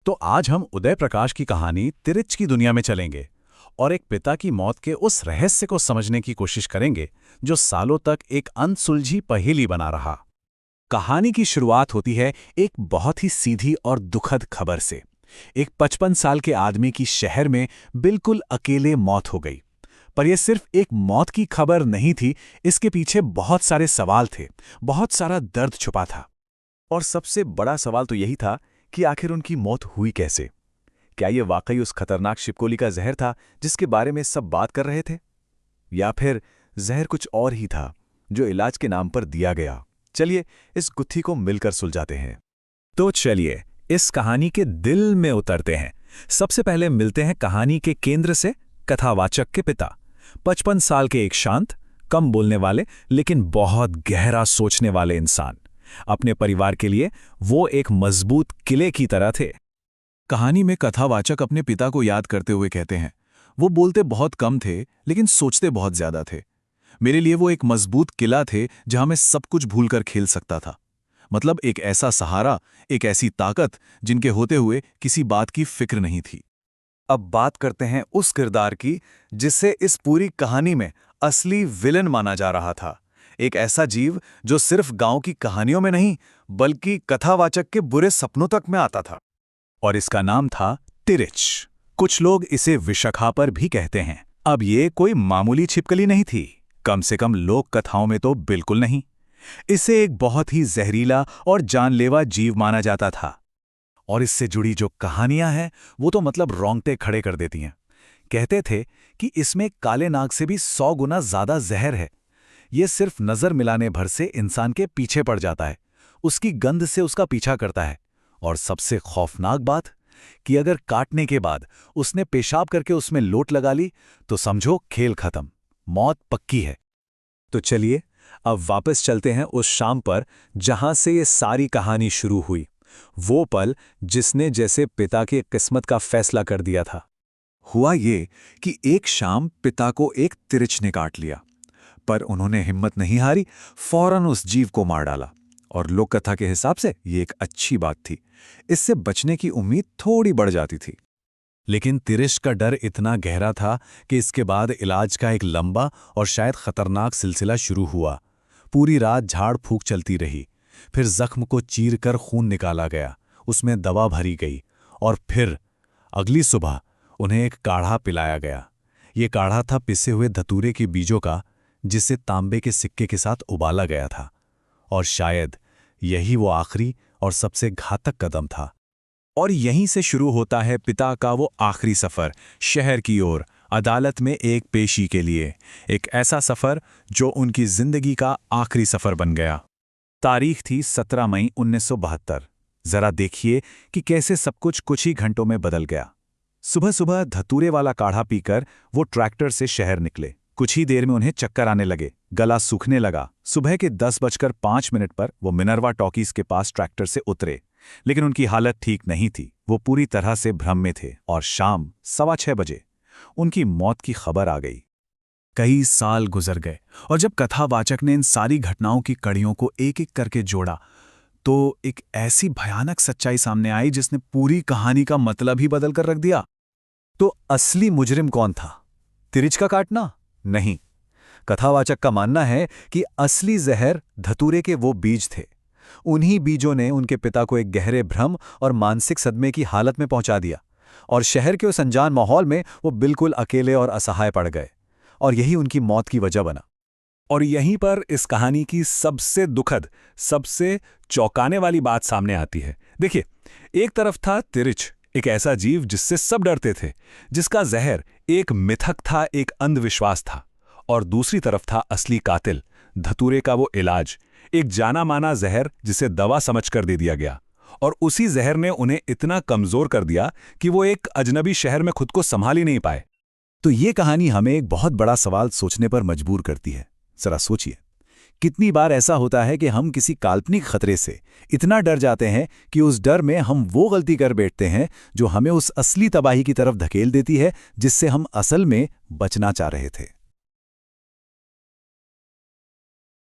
तो आज हम उदय प्रकाश की कहानी तिरिच की दुनिया में चलेंगे और एक पिता की मौत के उस रहस्य को समझने की कोशिश करेंगे जो सालों तक एक अनसुलझी पहेली बना रहा। कहानी की शुरुआत होती है एक बहुत ही सीधी और दुखद खबर से। एक 55 साल के आदमी की शहर में बिल्कुल अकेले मौत हो गई। पर यह सिर्फ एक मौत की खबर नहीं थी, इसके पीछे बहुत सारे सवाल थे, बहुत सारा दर्द छुपा था। और सबसे बड़ा सवाल तो यही था कि आखिर उनकी मौत हुई कैसे? क्या ये वाकई उस खतरनाक छिपकली का जहर था जिसके बारे में सब बात कर रहे थे, या फिर जहर कुछ और ही था जो इलाज के नाम पर दिया गया? चलिए इस गुत्थी को मिलकर सुलझाते हैं। तो चलिए इस कहानी के दिल में उतरते हैं। सबसे पहले मिलते हैं कहानी के केंद्र से, कथावाचक के पिता। 55 साल के एक शांत, कम बोलने वाले लेकिन बहुत गहरा सोचने वाले इंसान। अपने परिवार के लिए वो एक मजबूत किले की तरह थे। कहानी में कथावाचक अपने पिता को याद करते हुए कहते हैं, वो बोलते बहुत कम थे लेकिन सोचते बहुत ज्यादा थे। मेरे लिए वो एक मजबूत किला थे जहां मैं सब कुछ भूलकर खेल सकता था। मतलब एक ऐसा सहारा, एक ऐसी ताकत जिनके होते हुए किसी बात की फिक्र नहीं थी। अब बात करते हैं उस किरदार की जिसे इस पूरी कहानी में असली विलन माना जा रहा था। एक ऐसा जीव जो सिर्फ गांव की कहानियों में नहीं बल्कि कथावाचक के बुरे सपनों तक में आता था। और इसका नाम था तिरिच। कुछ लोग इसे विशाखा भी कहते हैं। अब ये कोई मामूली छिपकली नहीं थी, कम से कम लोक कथाओं में तो बिल्कुल नहीं। इसे एक बहुत ही जहरीला और जानलेवा जीव माना जाता था। और इससे जुड़ी जो कहानियां हैं वो तो मतलब रोंगटे खड़े कर देती हैं। कहते थे कि इसमें काले नाग से भी 100 गुना ज्यादा जहर है। ये सिर्फ नजर मिलाने भर से इंसान के पीछे पड़ जाता है, उसकी गंध से उसका पीछा करता है। और सबसे खौफनाक बात कि अगर काटने के बाद उसने पेशाब करके उसमें लोट लगा ली तो समझो खेल खत्म, मौत पक्की है। तो चलिए अब वापस चलते हैं उस शाम पर जहां से ये सारी कहानी शुरू हुई। वो पल जिसने जैसे पिता की किस्मत का फैसला कर दिया था। हुआ ये कि एक शाम पिता को एक तिरिच ने काट लिया, पर उन्होंने हिम्मत नहीं हारी, फौरन उस जीव को मार डाला। और लोक कथा के हिसाब से ये एक अच्छी बात थी, इससे बचने की उम्मीद थोड़ी बढ़ जाती थी। लेकिन तिरिच का डर इतना गहरा था कि इसके बाद इलाज का एक लंबा और शायद खतरनाक सिलसिला शुरू हुआ। पूरी रात झाड़ फूक चलती रही, फिर जख्म को चीरकर खून निकाला गया, उसमें दवा भरी गई, और फिर अगली सुबह उन्हें एक काढ़ा पिलाया गया। ये काढ़ा था पिसे हुए धतूरे के बीजों का, जिसे तांबे के सिक्के के साथ उबाला गया था। और शायद यही वो आखिरी और सबसे घातक कदम था। और यहीं से शुरू होता है पिता का वो आखिरी सफर, शहर की ओर, अदालत में एक पेशी के लिए। एक ऐसा सफर जो उनकी जिंदगी का आखिरी सफर बन गया। तारीख थी 17 मई 1972। जरा देखिए कि कैसे सब कुछ ही घंटों में बदल गया। सुबह सुबह धतूरे वाला काढ़ा पीकर वो ट्रैक्टर से शहर निकले। कुछ ही देर में उन्हें चक्कर आने लगे, गला सूखने लगा। सुबह के 10:05 पर वो मिनर्वा टॉकीज के पास ट्रैक्टर से उतरे, लेकिन उनकी हालत ठीक नहीं थी। वो पूरी तरह से भ्रम में थे। और शाम 6:15 बजे उनकी मौत की खबर आ गई। कई साल गुजर गए और जब कथावाचक ने इन सारी घटनाओं की कड़ियों को एक एक करके जोड़ा तो एक ऐसी भयानक सच्चाई सामने आई जिसने पूरी कहानी का मतलब ही बदल कर रख दिया। तो असली मुजरिम कौन था? तिरिच का काटना? नहीं। कथावाचक का मानना है कि असली जहर धतूरे के वो बीज थे। उन्हीं बीजों ने उनके पिता को एक गहरे भ्रम और मानसिक सदमे की हालत में पहुंचा दिया, और शहर के उस अनजान माहौल में वो बिल्कुल अकेले और असहाय पड़ गए, और यही उनकी मौत की वजह बना। और यहीं पर इस कहानी की सबसे दुखद, सबसे चौंकाने वाली बात सामने आती है। देखिए, एक तरफ था तिरिच, एक ऐसा जीव जिससे सब डरते थे, जिसका जहर एक मिथक था, एक अंधविश्वास था। और दूसरी तरफ था असली कातिल, धतूरे का वो इलाज, एक जाना माना जहर जिसे दवा समझकर दे दिया गया। और उसी जहर ने उन्हें इतना कमजोर कर दिया कि वो एक अजनबी शहर में खुद को संभाल ही नहीं पाए। तो ये कहानी हमें एक बहुत बड़ा सवाल सोचने पर मजबूर करती है। जरा सोचिए, कितनी बार ऐसा होता है कि हम किसी काल्पनिक खतरे से इतना डर जाते हैं कि उस डर में हम वो गलती कर बैठते हैं जो हमें उस असली तबाही की तरफ धकेल देती है जिससे हम असल में बचना चाह रहे थे।